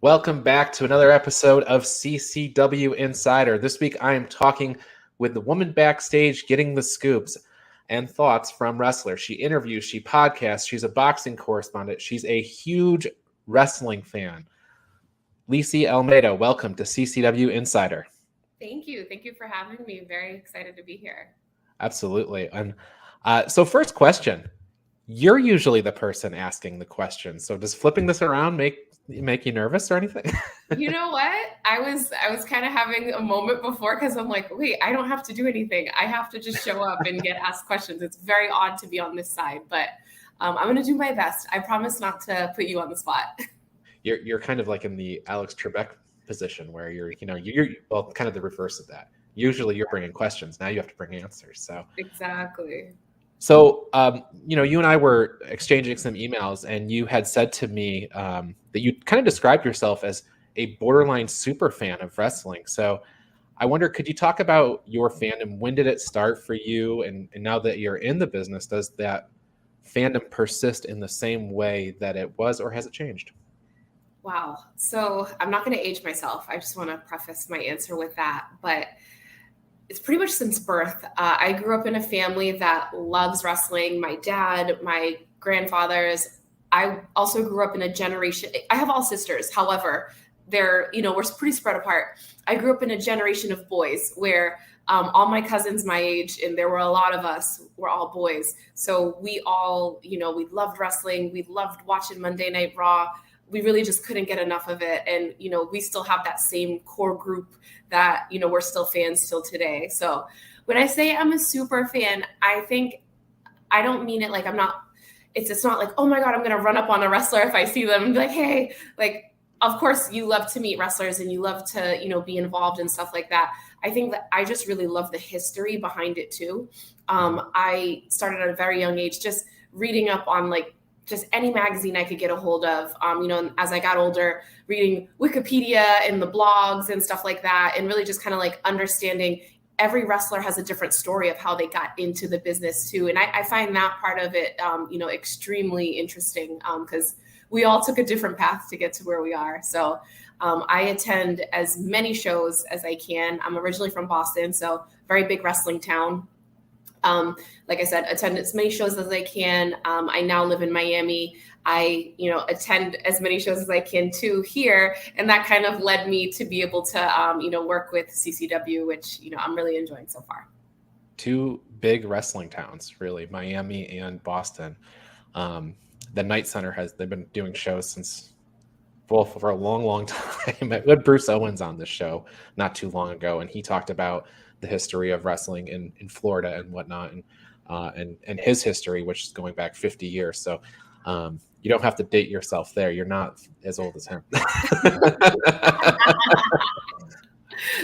Welcome back to another episode of CCW Insider. This week I am talking with the woman backstage getting the scoops and thoughts from wrestlers. She interviews, she podcasts, she's a boxing correspondent, she's a huge wrestling fan. Lissy Almeida, welcome to CCW Insider. Thank you. Thank you for having me. Very excited to be here. Absolutely. And so first question, you're usually the person asking the question. So does flipping this around make you nervous or anything? You know what? I was kind of having a moment before because I'm like, wait, I don't have to do anything. I have to just show up and get asked questions. It's very odd to be on this side, but I'm going to do my best. I promise not to put you on the spot. You're kind of like in the Alex Trebek position where you're well, kind of the reverse of that. Usually you're bringing questions. Now you have to bring answers. So exactly. So, you and I were exchanging some emails, and you had said to me that you kind of described yourself as a borderline super fan of wrestling. So I wonder, could you talk about your fandom? When did it start for you? And now that you're in the business, does that fandom persist in the same way that it was, or has it changed? Wow. So I'm not going to age myself. I just want to preface my answer with that. But it's pretty much since birth. I grew up in a family that loves wrestling. My dad, my grandfathers. I also grew up in a generation. I have all sisters. However, we're pretty spread apart. I grew up in a generation of boys where all my cousins my age, and there were a lot of us, were all boys. So we all, we loved wrestling. We loved watching Monday Night Raw. We really just couldn't get enough of it. And, we still have that same core group that, we're still fans till today. So when I say I'm a super fan, I don't mean it like I'm not, it's not like, oh my God, I'm going to run up on a wrestler if I see them and be like, hey, like, of course you love to meet wrestlers and you love to, be involved and stuff like that. I think that I just really love the history behind it too. I started at a very young age, just reading up on just any magazine I could get a hold of, and as I got older, reading Wikipedia and the blogs and stuff like that, and really just kind of like understanding every wrestler has a different story of how they got into the business too. And I find that part of it, extremely interesting because we all took a different path to get to where we are. So I attend as many shows as I can. I'm originally from Boston, so very big wrestling town. Like I said, attend as many shows as I can. I now live in Miami. I, attend as many shows as I can too here. And that kind of led me to be able to, work with CCW, which, I'm really enjoying so far. Two big wrestling towns, really, Miami and Boston. The Night Center they've been doing shows for a long, long time. We had Bruce Owens on this show not too long ago, and he talked about the history of wrestling in Florida and whatnot, and his history, which is going back 50 years. So you don't have to date yourself there. You're not as old as him.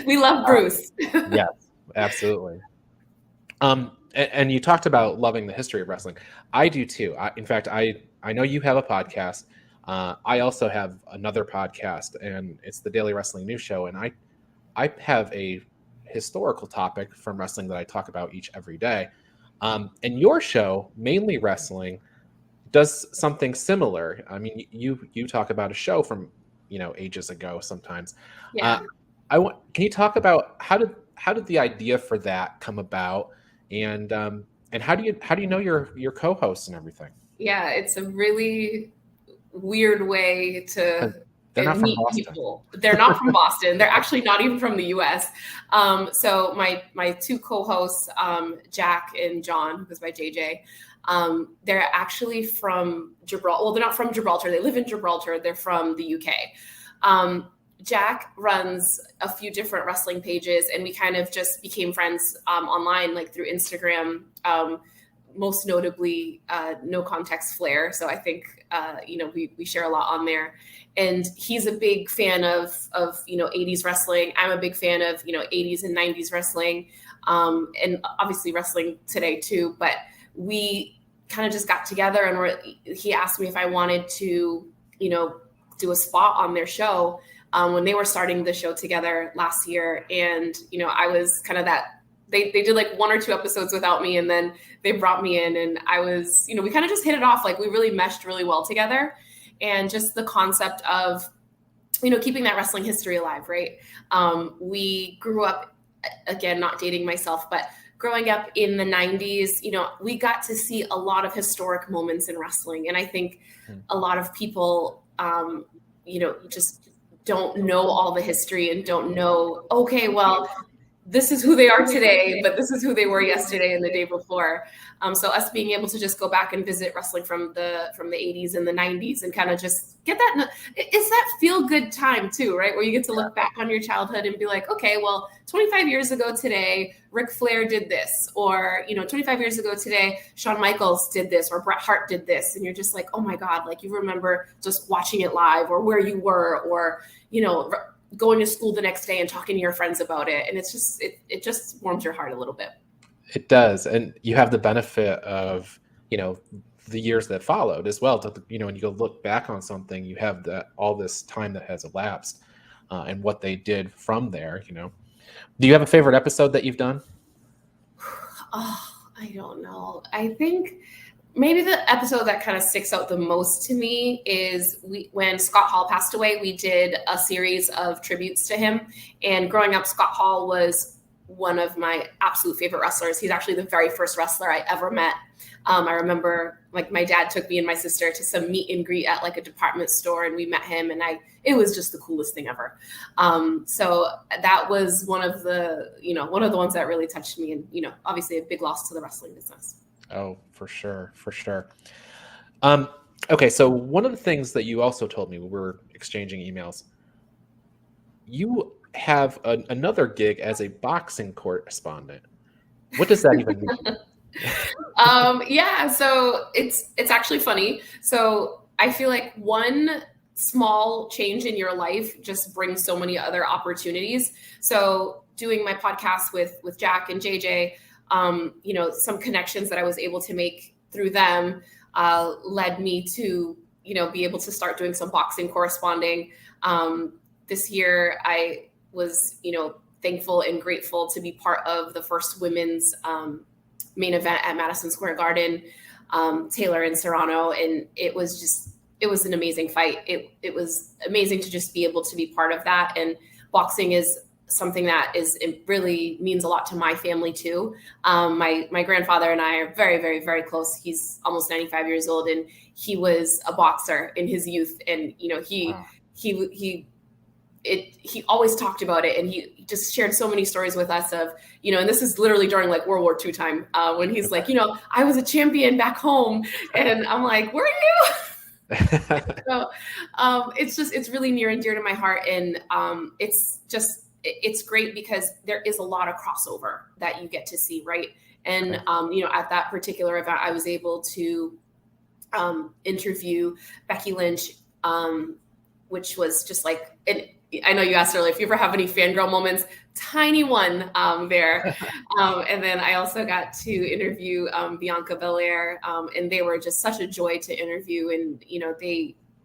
We love Bruce. Yes, absolutely. And you talked about loving the history of wrestling. I do too. In fact, I know you have a podcast. I also have another podcast, and it's the Daily Wrestling News Show. And I have a historical topic from wrestling that I talk about every day. And your show, mainly wrestling, does something similar. I mean, you talk about a show from ages ago sometimes. Yeah. Can you talk about how did the idea for that come about, and how do you know your co-hosts and everything? Yeah, it's a really weird way to They're not from Boston. People. They're not from Boston. They're actually not even from the U.S. So my two co-hosts, Jack and John, who's my JJ, they're actually from Gibraltar. Well, they're not from Gibraltar. They live in Gibraltar. They're from the UK. Jack runs a few different wrestling pages, and we kind of just became friends online, like through Instagram. Most notably, No Context Flair. So I think, we share a lot on there. And he's a big fan of 80s wrestling. I'm a big fan of, 80s and 90s wrestling. And obviously wrestling today too. But we kind of just got together, and he asked me if I wanted to, do a spot on their show when they were starting the show together last year. And, I was kind of that. They did like 1 or 2 episodes without me, and then they brought me in, and I was, we kind of just hit it off. Like we really meshed really well together. And just the concept of keeping that wrestling history alive, right? We grew up, again, not dating myself, but growing up in the 90s, we got to see a lot of historic moments in wrestling. And I think a lot of people, just don't know all the history and don't know, okay, well, this is who they are today, but this is who they were yesterday and the day before. So us being able to just go back and visit wrestling from the 80s and the 90s and kind of just get that, it's that feel good time too, right? Where you get to look back on your childhood and be like, okay, well, 25 years ago today, Ric Flair did this, or 25 years ago today, Shawn Michaels did this, or Bret Hart did this, and you're just like, oh my God, like you remember just watching it live, or where you were, or going to school the next day and talking to your friends about it. And it's just, it just warms your heart a little bit. It does. And you have the benefit of, the years that followed as well. When you go look back on something, you have all this time that has elapsed and what they did from there, Do you have a favorite episode that you've done? Oh, I don't know. I think maybe the episode that kind of sticks out the most to me is when Scott Hall passed away, we did a series of tributes to him. And growing up, Scott Hall was one of my absolute favorite wrestlers. He's actually the very first wrestler I ever met. I remember like my dad took me and my sister to some meet and greet at like a department store, and we met him, and it was just the coolest thing ever. So that was one of the ones that really touched me, and obviously a big loss to the wrestling business. Oh, for sure. Okay, so one of the things that you also told me when we were exchanging emails, you have another gig as a boxing correspondent. What does that even mean? Yeah, so it's actually funny. So I feel like one small change in your life just brings so many other opportunities. So doing my podcast with Jack and JJ, some connections that I was able to make through them led me to, be able to start doing some boxing corresponding. This year, I was, thankful and grateful to be part of the first women's main event at Madison Square Garden, Taylor and Serrano. And it was an amazing fight. It was amazing to just be able to be part of that. And boxing is something that it really means a lot to my family too. My grandfather and I are very, very, very close. He's almost 95 years old, and he was a boxer in his youth. And, he always talked about it, and he just shared so many stories with us of, and this is literally during like World War II time, when he's like, I was a champion back home. And I'm like, were you? So it's really near and dear to my heart. And it's great because there is a lot of crossover that you get to see. Right. And, at that particular event, I was able to interview Becky Lynch, which was just like, I know you asked earlier if you ever have any fangirl moments, tiny one there. And then I also got to interview Bianca, Belair, and they were just such a joy to interview. And,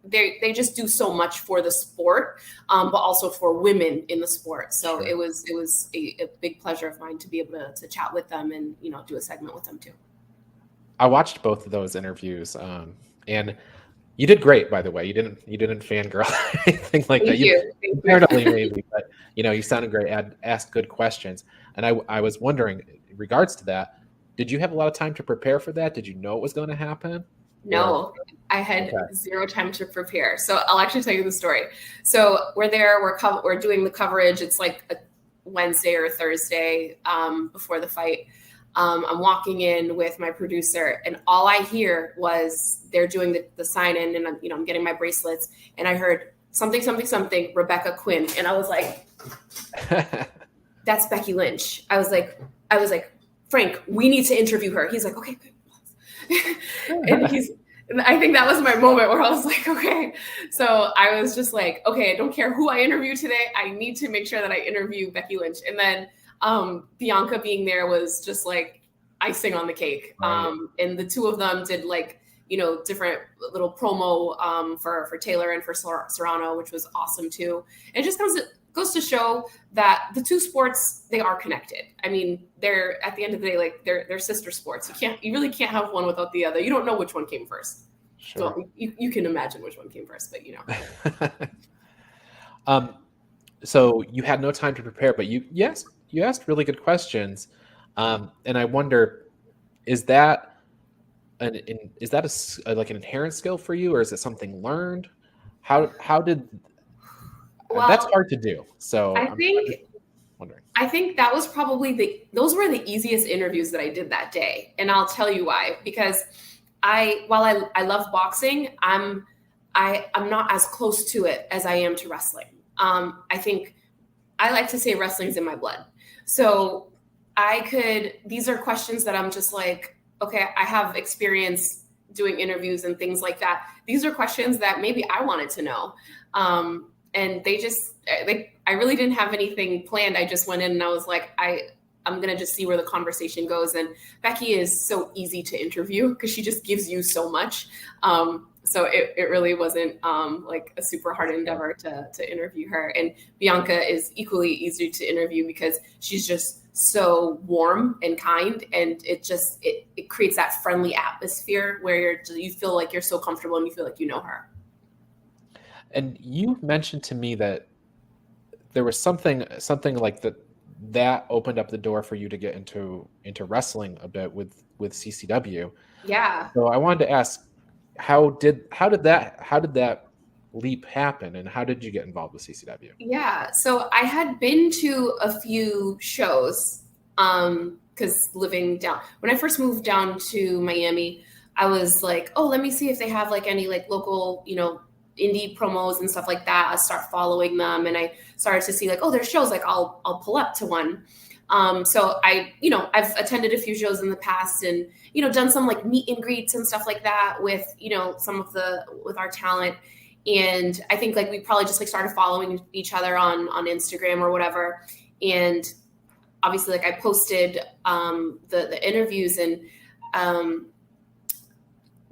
they just do so much for the sport, but also for women in the sport. So sure. It was a big pleasure of mine to be able to chat with them and, do a segment with them too. I watched both of those interviews, and you did great, by the way. You didn't fangirl anything like that. You comparatively maybe, but you sounded great. Asked good questions, and I was wondering, in regards to that, did you have a lot of time to prepare for that? Did you know it was going to happen? No, I had zero time to prepare. So I'll actually tell you the story. So we're there. We're doing the coverage. It's like a Wednesday or Thursday before the fight. I'm walking in with my producer, and all I hear was they're doing the sign in, and I'm getting my bracelets, and I heard something, Rebecca Quinn. And I was like, that's Becky Lynch. I was like, Frank, we need to interview her. He's like, okay. And I think that was my moment where I was like, okay. So I was just like, okay, I don't care who I interview today. I need to make sure that I interview Becky Lynch. And then Bianca being there was just like icing on the cake. Right. And the two of them did like, different little promo for Taylor and for Serrano, which was awesome too. And it just goes to show that the two sports, they are connected. I mean, they're at the end of the day, like they're sister sports. You really can't have one without the other. You don't know which one came first. Sure. So you can imagine which one came first, but So you had no time to prepare, but you asked really good questions, and I wonder, is that like an inherent skill for you, or is it something learned? How did that's Well, hard to do? So I I'm just think wondering. I think that was probably those were the easiest interviews that I did that day. And I'll tell you why. Because while I love boxing, I'm not as close to it as I am to wrestling. I think I like to say wrestling's in my blood. So these are questions that I'm just like, okay, I have experience doing interviews and things like that. These are questions that maybe I wanted to know. And I really didn't have anything planned. I just went in and I was like, I'm going to just see where the conversation goes. And Becky is so easy to interview because she just gives you so much. So it really wasn't like a super hard endeavor to interview her. And Bianca is equally easy to interview because she's just so warm and kind, and it creates that friendly atmosphere where you feel like you're so comfortable and you feel like you know her. And you mentioned to me that there was something like that opened up the door for you to get into wrestling a bit with CCW. Yeah. So I wanted to ask, how did that leap happen, and how did you get involved with CCW? Yeah. So I had been to a few shows because living down when I first moved down to Miami, I was like, oh, let me see if they have like any like local, indie promos and stuff like that. I start following them, and I started to see like, oh, there's shows, like I'll pull up to one. So I've attended a few shows in the past and, done some like meet and greets and stuff like that with, with our talent. And I think like we probably just like started following each other on Instagram or whatever. And obviously like I posted the interviews, and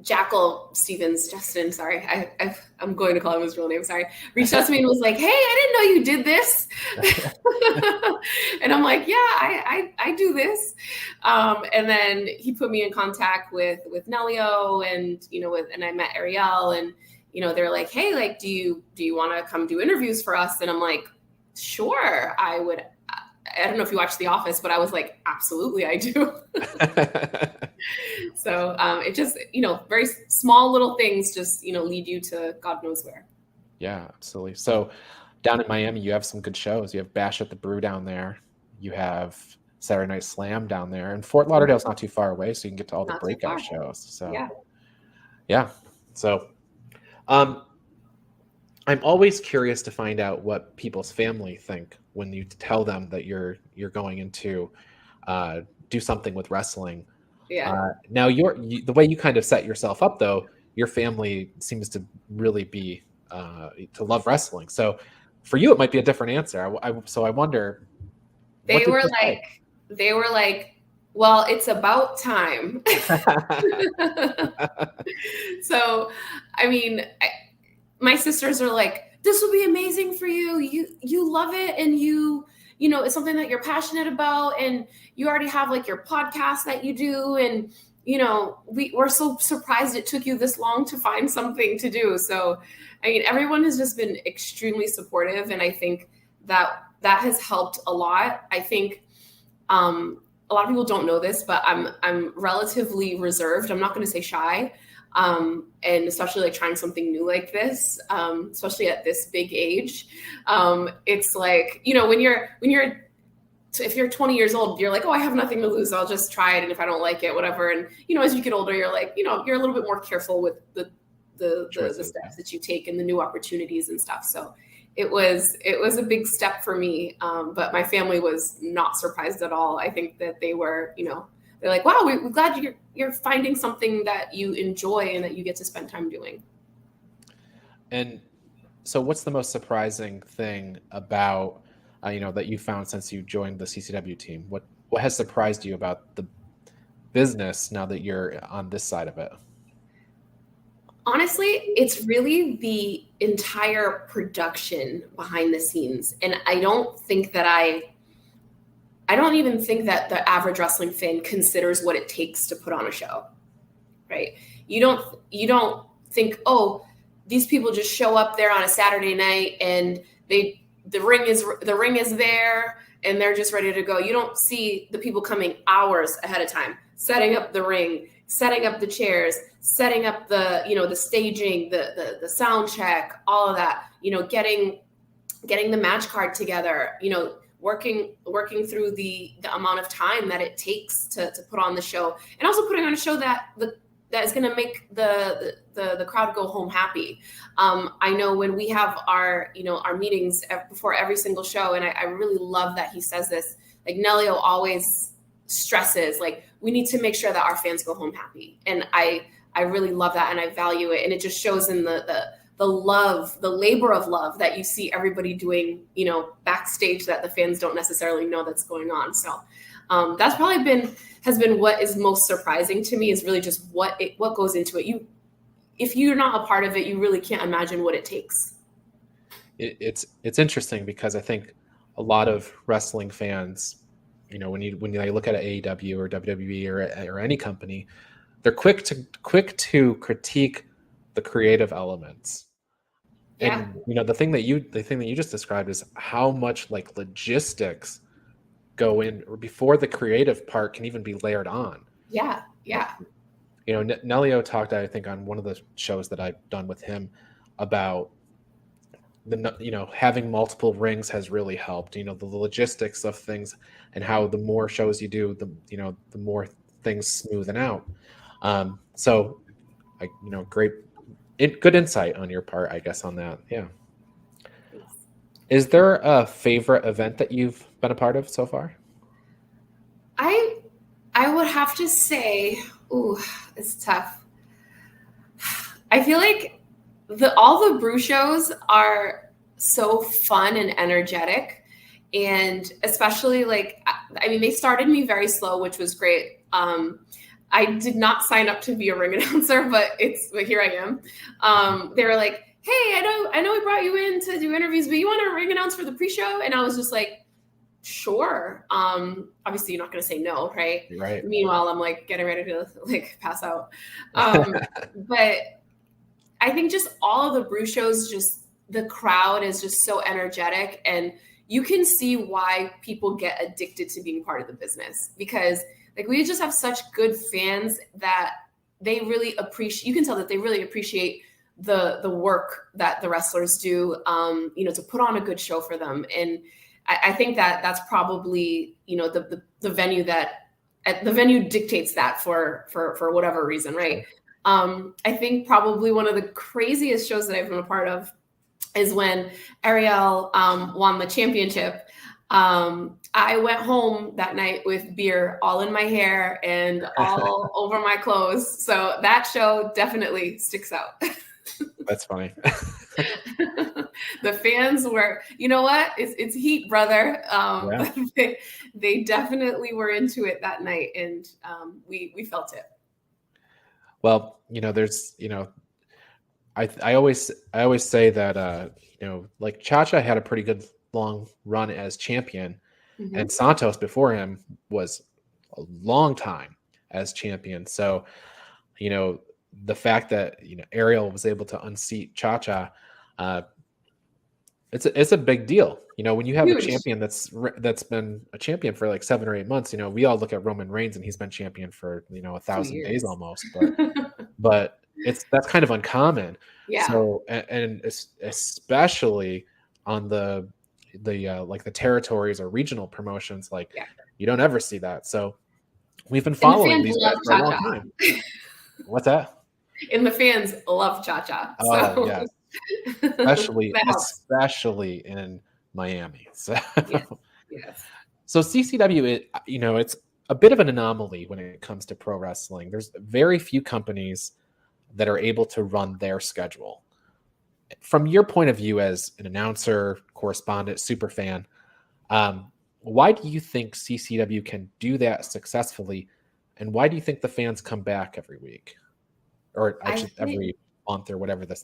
Jackal Justin, sorry, I'm going to call him his real name, sorry, reached out to me and was like, hey, I didn't know you did this. And I'm like, yeah, I do this. And then he put me in contact with Nelio and, and I met Ariel, and, they're like, hey, like, do you want to come do interviews for us? And I'm like, sure, I would. I don't know if you watch The Office, but I was like, absolutely, I do. So it just, very small little things just, lead you to God knows where. Yeah, absolutely. So down in Miami, you have some good shows. You have Bash at the Brew down there. You have Saturday Night Slam down there. And Fort Lauderdale's not too far away, so you can get to all the breakout shows. So yeah. So I'm always curious to find out what people's family think when you tell them that you're going into do something with wrestling. Yeah. Now the way you kind of set yourself up, though, your family seems to really be to love wrestling. So for you, it might be a different answer. So I wonder. They were like, well, it's about time. So, I mean, my sisters are like, this will be amazing for you. You love it. And it's something that you're passionate about, and you already have like your podcast that you do. And, we're so surprised it took you this long to find something to do. So, I mean, everyone has just been extremely supportive. And I think that has helped a lot. I think, a lot of people don't know this, but I'm relatively reserved. I'm not going to say shy. And especially like trying something new like this, especially at this big age. It's like, if you're 20 years old, you're like, oh, I have nothing to lose. I'll just try it. And if I don't like it, whatever. And, as you get older, you're like, you're a little bit more careful with the steps that you take and the new opportunities and stuff. So it was a big step for me. But my family was not surprised at all. I think that they were, they're like, wow, we're glad you're finding something that you enjoy and that you get to spend time doing. And so what's the most surprising thing about, that you found since you joined the CCW team? What has surprised you about the business now that you're on this side of it? Honestly, it's really the entire production behind the scenes. And I don't even think that the average wrestling fan considers what it takes to put on a show, right? You don't think, oh, these people just show up there on a Saturday night and the ring is there and they're just ready to go. You don't see the people coming hours ahead of time, setting up the ring, setting up the chairs, setting up the, the staging, the sound check, all of that, getting the match card together, working through the amount of time that it takes to put on the show, and also putting on a show that is going to make the crowd go home happy. I know when we have our meetings before every single show, and I really love that he says this, like Nelio always stresses, like, we need to make sure that our fans go home happy. And I really love that, and I value it. And it just shows in the love, the labor of love that you see everybody doing, backstage, that the fans don't necessarily know that's going on. So that's probably has been what is most surprising to me, is really just what goes into it. If you're not a part of it, you really can't imagine what it takes. It's interesting because I think a lot of wrestling fans, when they look at AEW or WWE or any company, they're quick to critique the creative elements. Yeah. And the thing that you just described is how much like logistics go in before the creative part can even be layered on. Yeah. Nelio talked, I think, on one of the shows that I've done with him about having multiple rings has really helped. The logistics of things, and how the more shows you do, the more things smoothen out. So, great. Good insight on your part, I guess, on that. Yeah. Is there a favorite event that you've been a part of so far? I would have to say, it's tough. I feel like all the brew shows are so fun and energetic, and especially they started me very slow, which was great. I did not sign up to be a ring announcer, but here I am. They were like, "Hey, I know we brought you in to do interviews, but you want to ring announce for the pre-show?" And I was just like, "Sure." Obviously, you're not going to say no, right? Right. Meanwhile, I'm like getting ready to pass out. But I think just all of the brew shows, just the crowd is just so energetic, and you can see why people get addicted to being part of the business, because we just have such good fans that they really appreciate. You can tell that they really appreciate the work that the wrestlers do, to put on a good show for them. And I think that's probably, the venue the venue dictates that for whatever reason, right? I think probably one of the craziest shows that I've been a part of is when Ariel won the championship. I went home that night with beer all in my hair and all over my clothes. So that show definitely sticks out. That's funny. The fans were, it's heat, brother. Yeah. They definitely were into it that night, and we felt it. Well, there's, I always say that, like Cha-Cha had a pretty good long run as champion, Mm-hmm. and Santos before him was a long time as champion. So, the fact that, Ariel was able to unseat Cha-Cha, it's a big deal. When you have Huge. a champion that's been a champion for like 7 or 8 months, we all look at Roman Reigns and he's been champion for 1,000 days almost, but that's kind of uncommon. Yeah. So, and especially on the territories or regional promotions, you don't ever see that. So we've been following these guys for a long time. What's that? And the fans love Cha-Cha. Oh, yes. Especially in Miami. So, yes. So CCW, it's a bit of an anomaly when it comes to pro wrestling. There's very few companies that are able to run their schedule. From your point of view as an announcer, correspondent, super fan, why do you think CCW can do that successfully? And why do you think the fans come back every week? Or every month or whatever they're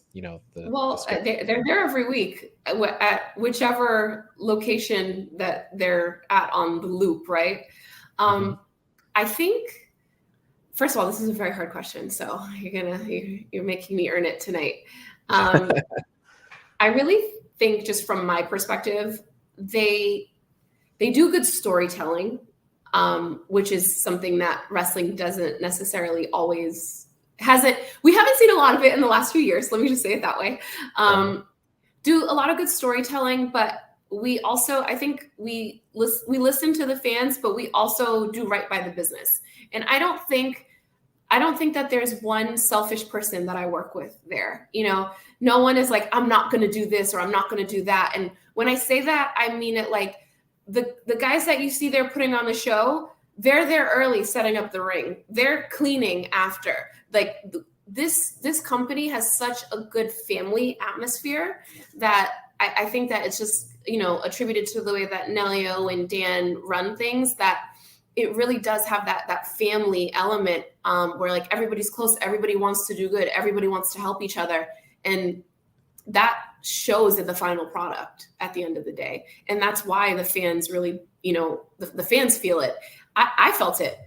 there every week at whichever location that they're at on the loop, right? I think, first of all, this is a very hard question, so you're making me earn it tonight. Um, I really think, just from my perspective, they do good storytelling, which is something that wrestling doesn't necessarily always hasn't. We haven't seen a lot of it in the last few years. Let me just say it that way. Do a lot of good storytelling, but we also, I think we listen to the fans, but we also do right by the business. And I don't think that there's one selfish person that I work with there. No one is like, I'm not going to do this or I'm not going to do that. And when I say that, I mean it like the guys that you see there putting on the show, they're there early setting up the ring. They're cleaning after. Like this company has such a good family atmosphere that I think that it's just, attributed to the way that Nelio and Dan run things, that it really does have that family element, where like everybody's close, everybody wants to do good, everybody wants to help each other. And that shows in the final product at the end of the day. And that's why the fans really, the fans feel it. I felt it,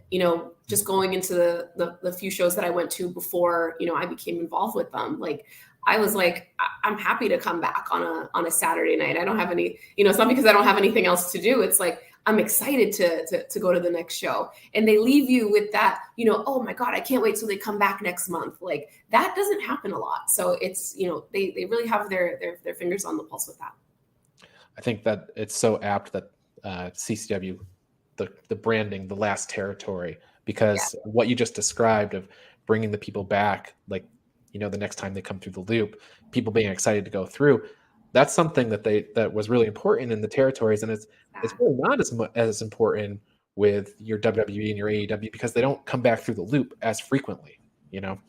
just going into the few shows that I went to before, I became involved with them. Like, I was like, I'm happy to come back on a Saturday night. I don't have any, it's not because I don't have anything else to do. It's like, I'm excited to go to the next show. And they leave you with that, oh my God, I can't wait till they come back next month. Like, that doesn't happen a lot. So it's, they really have their fingers on the pulse with that. I think that it's so apt that CCW, the branding, the last territory, because what you just described of bringing the people back, like, the next time they come through the loop, people being excited to go through, that's something that was really important in the territories. And it's really not as important with your WWE and your AEW, because they don't come back through the loop as frequently,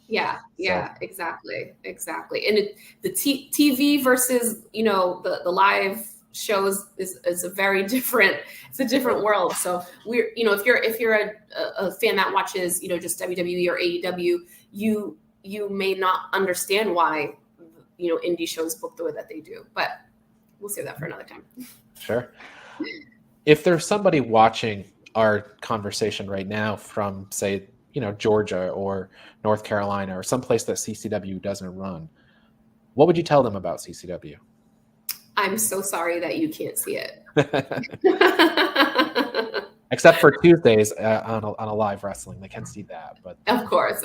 Yeah, exactly. And the TV versus, the live shows is a very different, it's a different world. So we're, if you're a fan that watches, just WWE or AEW, you may not understand why, indie shows book the way that they do, but we'll save that for another time. Sure. If there's somebody watching our conversation right now from, say, Georgia or North Carolina or someplace that CCW doesn't run, what would you tell them about CCW? I'm so sorry that you can't see it. Except for Tuesdays on a live wrestling, they can see that. But of course.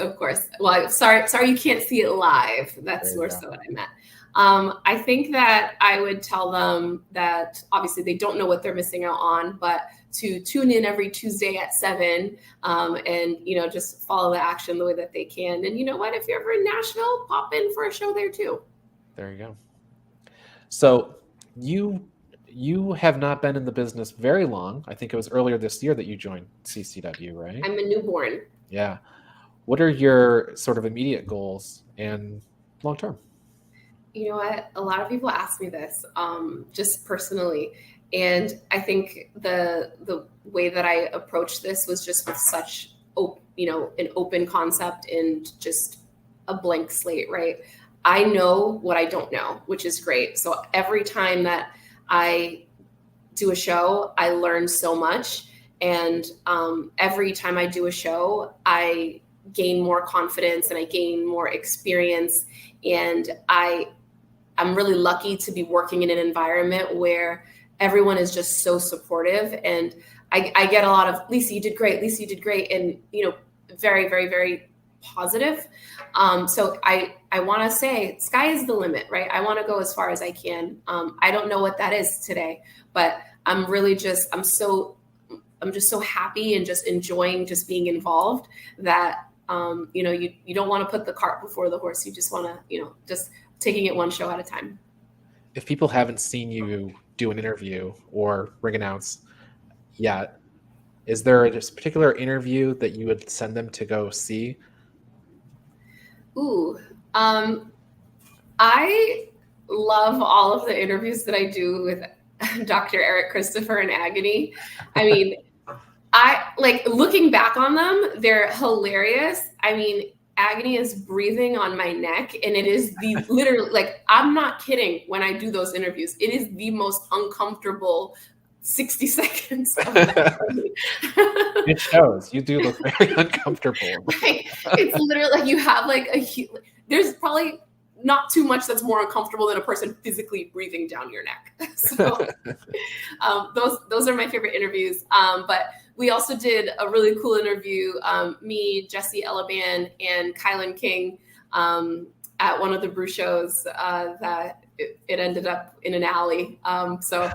Well, sorry, you can't see it live. That's more so what I meant. I think that I would tell them that obviously they don't know what they're missing out on, but to tune in every Tuesday at 7, and just follow the action the way that they can. And you know what? If you're ever in Nashville, pop in for a show there too. There you go. So you have not been in the business very long. I think it was earlier this year that you joined CCW, right? I'm a newborn. Yeah. What are your sort of immediate goals and long term? You know what? A lot of people ask me this, just personally. And I think the way that I approached this was just with such, an open concept and just a blank slate, right? I know what I don't know, which is great. So every time that I do a show, I learn so much. And every time I do a show, I gain more confidence and I gain more experience. And I'm really lucky to be working in an environment where everyone is just so supportive. And I get a lot of, Lissy, you did great. Lissy, you did great. And, very, very, very positive. So I want to say sky is the limit, right? I want to go as far as I can. I don't know what that is today, but I'm just so happy and just enjoying just being involved that, you don't want to put the cart before the horse. You just want to, just taking it one show at a time. If people haven't seen you do an interview or ring announce yet, is there a particular interview that you would send them to go see? Ooh, I love all of the interviews that I do with Dr. Eric Christopher and Agony. I mean, I like looking back on them, they're hilarious. I mean, Agony is breathing on my neck, and it is literally, like, I'm not kidding when I do those interviews. It is the most uncomfortable 60 seconds of that. It shows. You do look very uncomfortable. Right. It's literally like you have like there's probably not too much that's more uncomfortable than a person physically breathing down your neck. So those are my favorite interviews. But we also did a really cool interview, me, Jesse Elaban, and Kylan King at one of the brew shows that it ended up in an alley. So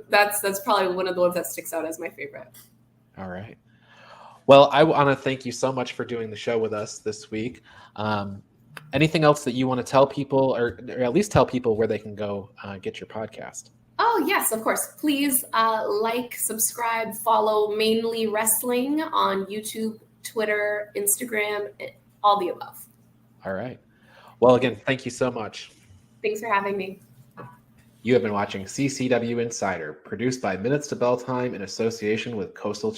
that's probably one of the ones that sticks out as my favorite. All right. Well, I want to thank you so much for doing the show with us this week. Anything else that you want to tell people, or at least tell people where they can go get your podcast? Oh, yes, of course. Please like, subscribe, follow Mainly Wrestling on YouTube, Twitter, Instagram, all the above. All right. Well, again, thank you so much. Thanks for having me. You have been watching CCW Insider, produced by Minutes to Bell Time in association with Coastal